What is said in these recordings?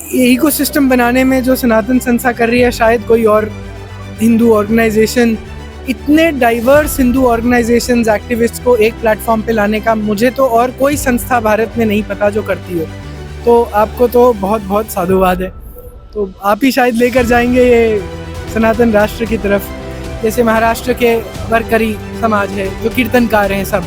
ये इकोसिस्टम बनाने में जो सनातन संस्था कर रही है, शायद कोई और हिंदू ऑर्गेनाइजेशन, इतने डाइवर्स हिंदू ऑर्गेनाइजेशंस एक्टिविस्ट्स को एक प्लेटफॉर्म पे लाने का मुझे तो और कोई संस्था भारत में नहीं पता जो करती हो। तो आपको तो बहुत बहुत साधुवाद है। तो आप ही शायद लेकर जाएंगे ये सनातन राष्ट्र की तरफ। जैसे महाराष्ट्र के वारकरी समाज है, जो कीर्तनकार हैं सब,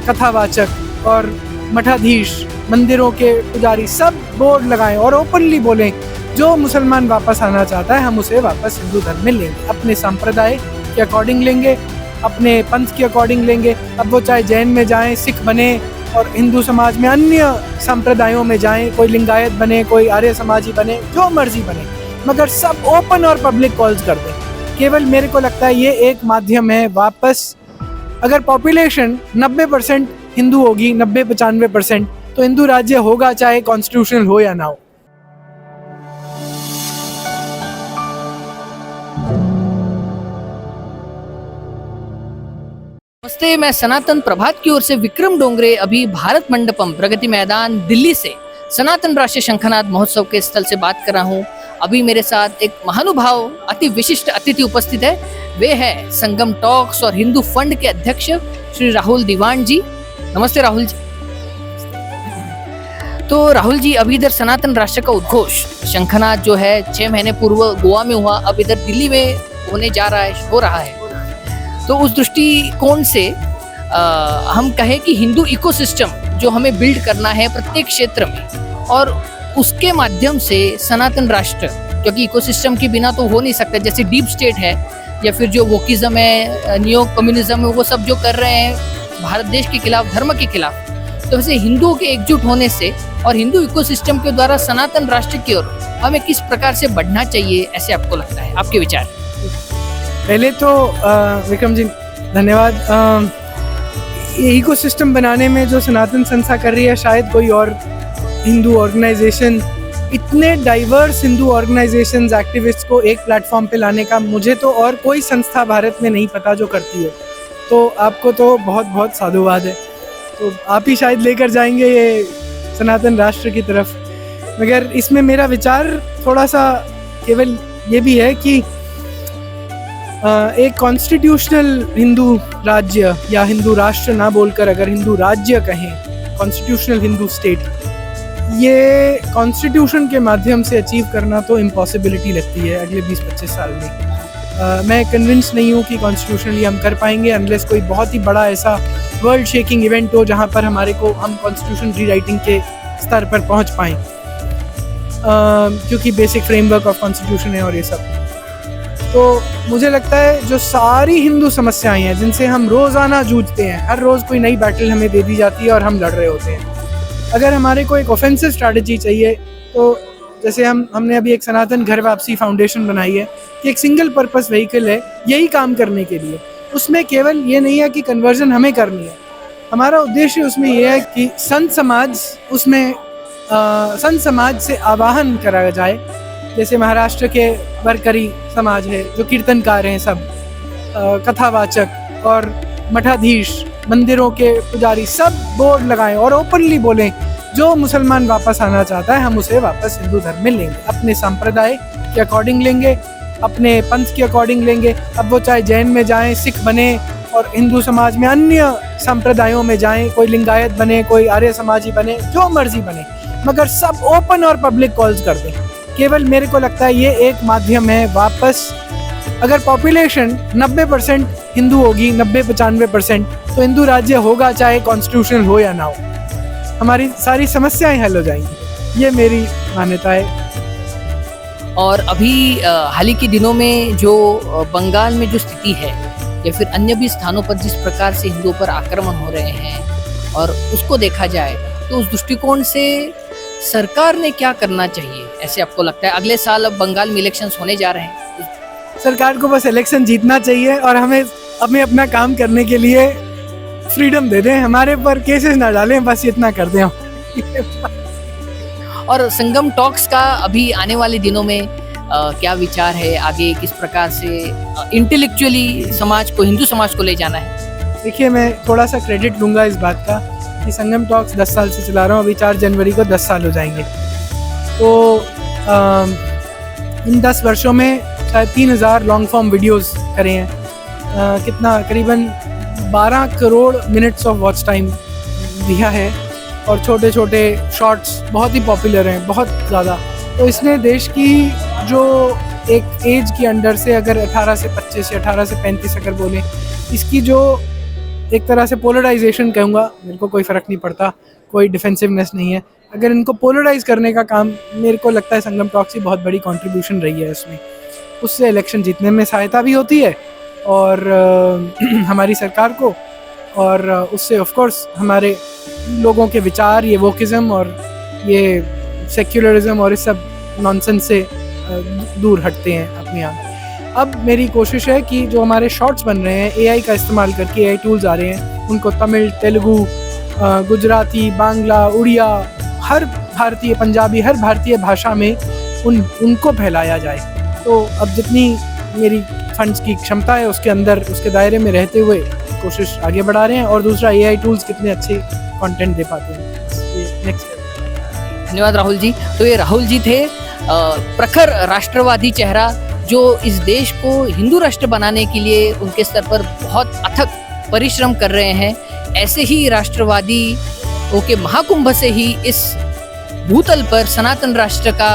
कथावाचक और मठाधीश, मंदिरों के पुजारी, सब बोर्ड लगाएं और ओपनली बोलें जो मुसलमान वापस आना चाहता है हम उसे वापस हिंदू धर्म में लेंगे, अपने संप्रदाय के अकॉर्डिंग लेंगे, अपने पंथ के अकॉर्डिंग लेंगे। अब वो चाहे जैन में जाएं, सिख बने और हिंदू समाज में अन्य संप्रदायों में जाएं, कोई लिंगायत बने, कोई आर्य समाजी बने, जो मर्जी बने, मगर सब ओपन और पब्लिक कॉल्स कर दें। केवल मेरे को लगता है ये एक माध्यम है वापस। अगर पॉपुलेशन 90% हिंदू होगी, 90-95%, तो हिंदू राज्य होगा, चाहे कॉन्स्टिट्यूशनल हो या ना हो। नमस्ते, मैं सनातन प्रभात की ओर से विक्रम डोंगरे अभी भारत मंडपम प्रगति मैदान दिल्ली से सनातन राष्ट्रीय शंखनाद महोत्सव के स्थल से बात कर रहा हूँ। अभी मेरे साथ एक महानुभाव अति विशिष्ट अतिथि उपस्थित है। वे है संगम टॉक्स और हिंदू फंड के अध्यक्ष श्री राहुल दीवान जी। नमस्ते राहुल जी। तो राहुल जी, अभी इधर सनातन राष्ट्र का उद्घोष शंखनाद जो है 6 महीने पूर्व गोवा में हुआ, अब इधर दिल्ली में होने जा रहा है, हो रहा है। तो उस दृष्टिकोण से हम कहें कि हिंदू इकोसिस्टम जो हमें बिल्ड करना है प्रत्येक क्षेत्र में, और उसके माध्यम से सनातन राष्ट्र, क्योंकि इकोसिस्टम के बिना तो हो नहीं सकता। जैसे डीप स्टेट है या फिर जो वोकिज्म है, नियो कम्युनिज्म है, वो सब जो कर रहे हैं भारत देश के खिलाफ, धर्म के खिलाफ, तो वैसे हिंदुओं के एकजुट होने से और हिंदू इकोसिस्टम के द्वारा सनातन राष्ट्र की ओर हमें किस प्रकार से बढ़ना चाहिए, ऐसे आपको लगता है? आपके विचार? पहले तो विक्रम जी धन्यवाद। ये इकोसिस्टम बनाने में जो सनातन संस्था कर रही है, शायद कोई और हिंदू ऑर्गेनाइजेशन, इतने डाइवर्स हिंदू ऑर्गेनाइजेशंस एक्टिविस्ट्स को एक प्लेटफॉर्म पे लाने का मुझे तो और कोई संस्था भारत में नहीं पता जो करती हो। तो आपको तो बहुत बहुत साधुवाद है। तो आप ही शायद लेकर जाएंगे ये सनातन राष्ट्र की तरफ। मगर इसमें मेरा विचार थोड़ा सा केवल ये भी है कि एक कॉन्स्टिट्यूशनल हिंदू राज्य या हिंदू राष्ट्र ना बोलकर अगर हिंदू राज्य कहें, कॉन्स्टिट्यूशनल हिंदू स्टेट, ये कॉन्स्टिट्यूशन के माध्यम से अचीव करना तो इम्पॉसिबिलिटी लगती है अगले 20-25 साल में। मैं कन्विंस नहीं हूँ कि कॉन्स्टिट्यूशनली हम कर पाएंगे अनलेस कोई बहुत ही बड़ा ऐसा वर्ल्ड शेकिंग इवेंट हो जहाँ पर हम कॉन्स्टिट्यूशन रीराइटिंग के स्तर पर पहुँच पाएँ, क्योंकि बेसिक फ्रेमवर्क ऑफ कॉन्स्टिट्यूशन है और ये सब। तो मुझे लगता है जो सारी हिंदू समस्याएं हैं जिनसे हम रोज़ाना जूझते हैं, हर रोज़ कोई नई बैटल हमें दे दी जाती है और हम लड़ रहे होते हैं। अगर हमारे को एक ऑफेंसिव स्ट्रैटेजी चाहिए, तो जैसे हमने अभी एक सनातन घर वापसी फाउंडेशन बनाई है कि एक सिंगल पर्पस व्हीकल है यही काम करने के लिए। उसमें केवल ये नहीं है कि कन्वर्जन हमें करनी है, हमारा उद्देश्य उसमें यह है कि संत समाज से आवाहन कराया जाए। जैसे महाराष्ट्र के वारकरी समाज है, जो कीर्तनकार हैं सब, कथावाचक और मठाधीश, मंदिरों के पुजारी, सब बोर्ड लगाएं और ओपनली बोलें जो मुसलमान वापस आना चाहता है हम उसे वापस हिंदू धर्म में लेंगे, अपने संप्रदाय के अकॉर्डिंग लेंगे, अपने पंथ के अकॉर्डिंग लेंगे। अब वो चाहे जैन में जाएं, सिख बने और हिंदू समाज में अन्य संप्रदायों में जाएं, कोई लिंगायत बने, कोई आर्य समाजी बने, जो मर्जी बने, मगर सब ओपन और पब्लिक कॉल्स कर दें। केवल मेरे को लगता है ये एक माध्यम है वापस। अगर पॉपुलेशन 90% हिंदू होगी, 90-95%, तो हिंदू राज्य होगा, चाहे कॉन्स्टिट्यूशनल हो या ना हो। हमारी सारी समस्याएं हल हो जाएंगी, ये मेरी मान्यता है। और अभी हाल ही के दिनों में जो बंगाल में जो स्थिति है या फिर अन्य भी स्थानों पर जिस प्रकार से हिंदुओं पर आक्रमण हो रहे हैं, और उसको देखा जाए तो उस दृष्टिकोण से सरकार ने क्या करना चाहिए, ऐसे आपको लगता है? अगले साल अब बंगाल में इलेक्शंस होने जा रहे हैं, सरकार को बस इलेक्शन जीतना चाहिए और हमें अपना काम करने के लिए फ्रीडम दे दें, हमारे पर केसेस ना डालें, बस इतना कर दें। और संगम टॉक्स का अभी आने वाले दिनों में क्या विचार है, आगे किस प्रकार से इंटेलेक्चुअली समाज को, हिंदू समाज को ले जाना है? देखिए, मैं थोड़ा सा क्रेडिट लूँगा इस बात का कि संगम टॉक्स 10 साल से चला रहा हूँ, अभी 4 जनवरी को 10 साल हो जाएंगे। तो इन 10 वर्षों में शायद 3000 लॉन्ग फॉर्म वीडियोस करे हैं। कितना करीबन 12 crore minutes of watch time दिया है, और छोटे छोटे शॉर्ट्स बहुत ही पॉपुलर हैं, बहुत ज़्यादा। तो इसने देश की जो एक एज की अंडर से, अगर 18 से 25 या 18 से 35 अगर बोलें, इसकी जो एक तरह से पोलराइजेशन कहूँगा, मेरे को कोई फ़र्क नहीं पड़ता, कोई डिफेंसिवनेस नहीं है, अगर इनको पोलराइज करने का काम, मेरे को लगता है संगम टॉक्स की बहुत बड़ी कंट्रीब्यूशन रही है इसमें। उससे इलेक्शन जीतने में सहायता भी होती है और हमारी सरकार को, और उससे ऑफ कोर्स हमारे लोगों के विचार, ये वोकिज़म और ये सेक्युलरिज्म और इस सब नॉनसेंस से दूर हटते हैं अपने आप। अब मेरी कोशिश है कि जो हमारे शॉर्ट्स बन रहे हैं एआई का इस्तेमाल करके, एआई टूल्स आ रहे हैं, उनको तमिल, तेलुगु, गुजराती, बांग्ला, उड़िया, हर भारतीय, पंजाबी, हर भारतीय भाषा में उनको फैलाया जाए। तो अब जितनी मेरी फंड्स की क्षमता है उसके अंदर, उसके दायरे में रहते हुए कोशिश आगे बढ़ा रहे हैं। और दूसरा, एआई टूल्स कितने अच्छे कंटेंट दे पाते हैं, ये नेक्स्ट है। धन्यवाद राहुल जी। तो ये राहुल जी थे, प्रखर राष्ट्रवादी चेहरा, जो इस देश को हिंदू राष्ट्र बनाने के लिए उनके स्तर पर बहुत अथक परिश्रम कर रहे हैं। ऐसे ही राष्ट्रवादियों के महाकुंभ से ही इस भूतल पर सनातन राष्ट्र का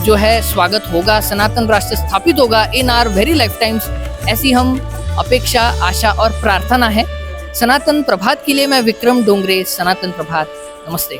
जो है स्वागत होगा, सनातन राष्ट्र स्थापित होगा in our very life times. ऐसी हम अपेक्षा, आशा और प्रार्थना है। सनातन प्रभात के लिए मैं विक्रम डोंगरे, सनातन प्रभात, नमस्ते।